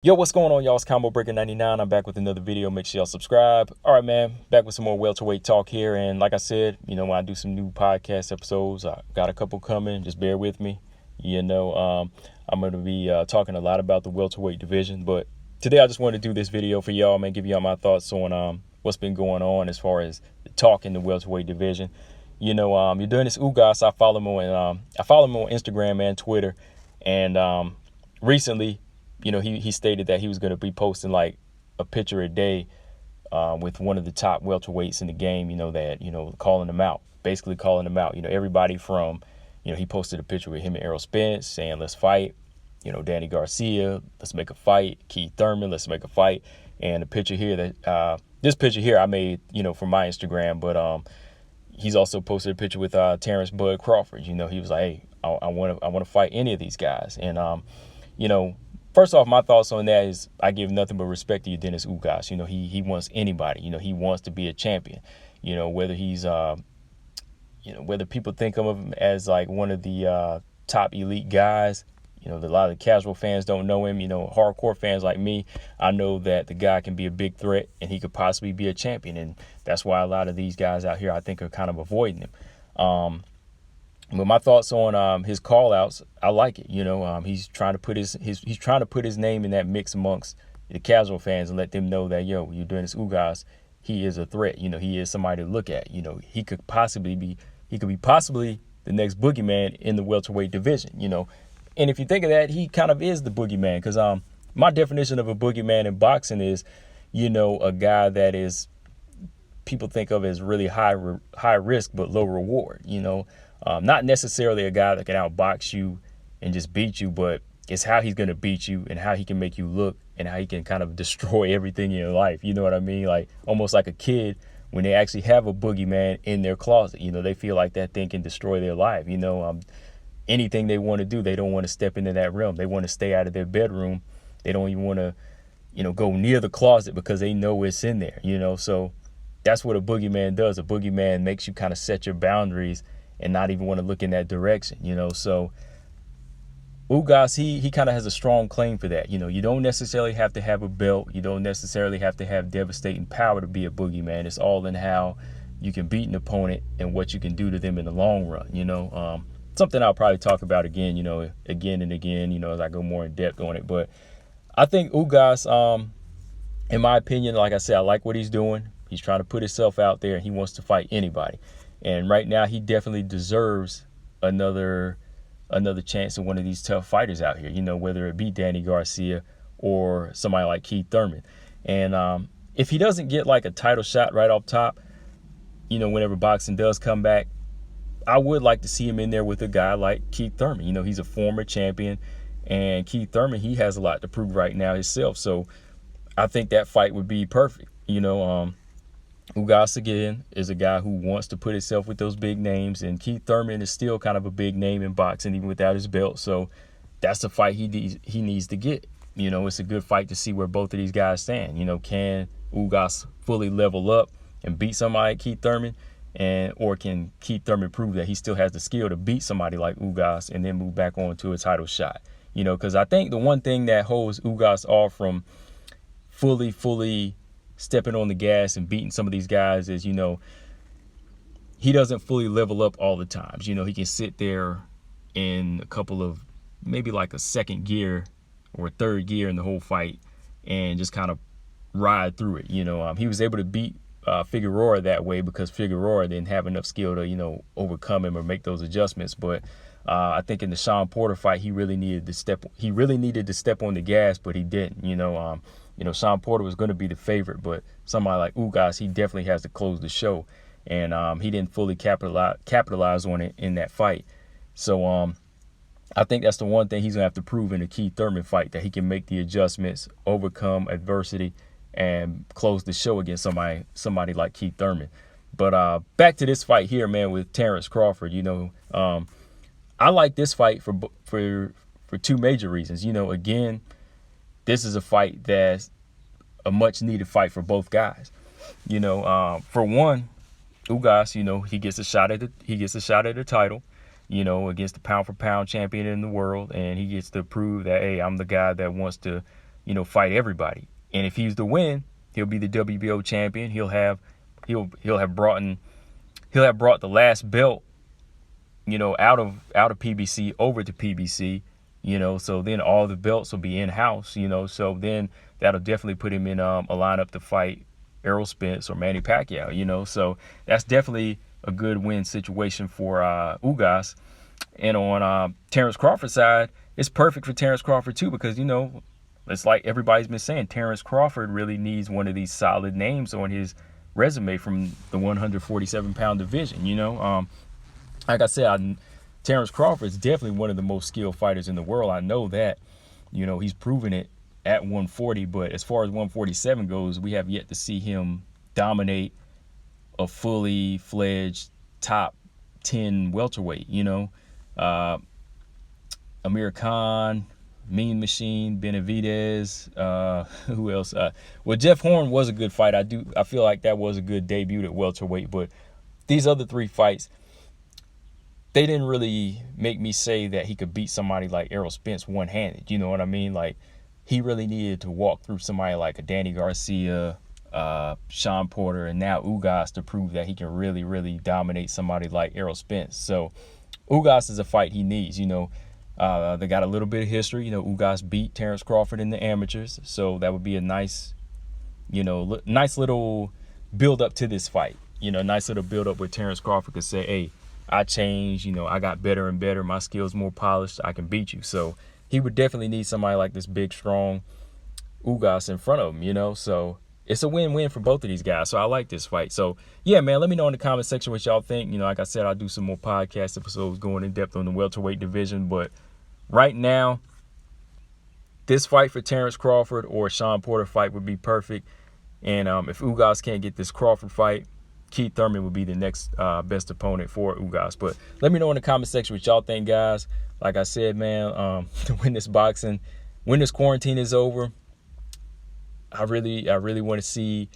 Yo, what's going on, y'all? It's Combo Breaker 99. I'm back with another video. Make sure y'all subscribe. All right, man. Back with some more welterweight talk here. And like I said, when I do some new podcast episodes, I got a couple coming. Just bear with me. I'm going to be talking a lot about the welterweight division. But today I just wanted to do this video for y'all, man. Give y'all my thoughts on what's been going on as far as the talk in the welterweight division. Yordenis Ugas, I follow him on Instagram and Twitter. And recently, he stated that he was going to be posting like a picture a day with one of the top welterweights in the game, calling them out, basically calling them out. Everybody from, he posted a picture with him and Errol Spence saying, let's fight. Danny Garcia, let's make a fight. Keith Thurman, let's make a fight. And the picture here this picture here I made, for my Instagram, but he's also posted a picture with Terence Crawford. He was like, hey, I want to fight any of these guys. And, first off, my thoughts on that is I give nothing but respect to Yordenis Ugas. He wants anybody. He wants to be a champion. Whether he's, whether people think of him as like one of the top elite guys. A lot of the casual fans don't know him. Hardcore fans like me, I know that the guy can be a big threat and he could possibly be a champion. And that's why a lot of these guys out here, I think, are kind of avoiding him. But my thoughts on his call outs, I like it. He's trying to put his name in that mix amongst the casual fans and let them know that, Yordenis Ugas, he is a threat. He is somebody to look at. He could be possibly the next boogeyman in the welterweight division. And if you think of that, he kind of is the boogeyman, because my definition of a boogeyman in boxing is, a guy that is people think of as really high risk but low reward. Not necessarily a guy that can outbox you and just beat you, but it's how he's going to beat you and how he can make you look and how he can kind of destroy everything in your life. You know what I mean? Like almost like a kid when they actually have a boogeyman in their closet. They feel like that thing can destroy their life. Anything they want to do, they don't want to step into that realm. They want to stay out of their bedroom. They don't even want to, go near the closet because they know it's in there, So that's what a boogeyman does. A boogeyman makes you kind of set your boundaries and not even want to look in that direction, So Ugas, he kind of has a strong claim for that. You don't necessarily have to have a belt. You don't necessarily have to have devastating power to be a boogeyman. It's all in how you can beat an opponent and what you can do to them in the long run, Something I'll probably talk about again, again and again, as I go more in depth on it. But I think Ugas, in my opinion, like I said, I like what he's doing. He's trying to put himself out there and he wants to fight anybody. And right now, he definitely deserves another chance at one of these tough fighters out here, whether it be Danny Garcia or somebody like Keith Thurman. And if he doesn't get like a title shot right off top, whenever boxing does come back, I would like to see him in there with a guy like Keith Thurman. He's a former champion, and Keith Thurman, he has a lot to prove right now himself. So I think that fight would be perfect. Ugas, again, is a guy who wants to put himself with those big names, and Keith Thurman is still kind of a big name in boxing, even without his belt. So that's the fight he needs to get. It's a good fight to see where both of these guys stand. Can Ugas fully level up and beat somebody like Keith Thurman? Or can Keith Thurman prove that he still has the skill to beat somebody like Ugas and then move back on to a title shot? Because I think the one thing that holds Ugas off from fully stepping on the gas and beating some of these guys is, he doesn't fully level up all the times. He can sit there in a couple of maybe like a second gear or a third gear in the whole fight and just kind of ride through it. He was able to beat Figueroa that way because Figueroa didn't have enough skill to, overcome him or make those adjustments. But I think in the Sean Porter fight, he really needed to step on the gas, but he didn't. Sean Porter was going to be the favorite, but somebody like Ugas, he definitely has to close the show, and he didn't fully capitalize on it in that fight. So I think that's the one thing he's gonna have to prove in the Keith Thurman fight, that he can make the adjustments, overcome adversity, and close the show against somebody like Keith Thurman. But back to this fight here, man, with Terence Crawford. I like this fight for two major reasons. Again, this is a fight that's a much needed fight for both guys. For one, Ugas, he gets a shot at the title. Against the pound for pound champion in the world, and he gets to prove that, hey, I'm the guy that wants to fight everybody. And if he's the win, he'll be the WBO champion. He'll have brought the last belt, out of PBC over to PBC, so then all the belts will be in-house, so then that'll definitely put him in a lineup to fight Errol Spence or Manny Pacquiao, so that's definitely a good win situation for Ugas. And on Terence Crawford's side, it's perfect for Terence Crawford too, because, it's like everybody's been saying, Terence Crawford really needs one of these solid names on his resume from the 147-pound division, Like I said, Terence Crawford is definitely one of the most skilled fighters in the world. I know that. He's proven it at 140, but as far as 147 goes, we have yet to see him dominate a fully fledged top 10 welterweight, Amir Khan, Mean Machine, Benavidez, who else? Well, Jeff Horn was a good fight. I feel like that was a good debut at welterweight, but these other three fights, they didn't really make me say that he could beat somebody like Errol Spence one-handed. You know what I mean? Like, he really needed to walk through somebody like a Danny Garcia, Sean Porter, and now Ugas to prove that he can really, really dominate somebody like Errol Spence. So Ugas is a fight he needs. They got a little bit of history. Ugas beat Terence Crawford in the amateurs, so that would be a nice little build up to this fight. Nice little build up where Terence Crawford could say, "Hey, I changed. I got better and better. My skills more polished. I can beat you." So he would definitely need somebody like this big, strong Ugas in front of him. So it's a win-win for both of these guys. So I like this fight. So yeah, man, let me know in the comment section what y'all think. Like I said, I'll do some more podcast episodes going in depth on the welterweight division, but right now, this fight for Terence Crawford or Sean Porter fight would be perfect. And if Ugas can't get this Crawford fight, Keith Thurman would be the next best opponent for Ugas. But let me know in the comment section what y'all think, guys. Like I said, man, when this quarantine is over, I really want to see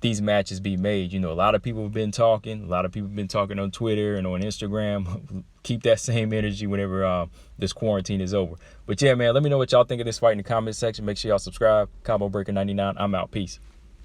these matches be made. A lot of people have been talking. A lot of people have been talking on Twitter and on Instagram. Keep that same energy whenever this quarantine is over. But yeah, man, let me know what y'all think of this fight in the comment section. Make sure y'all subscribe. Combo Breaker 99. I'm out. Peace.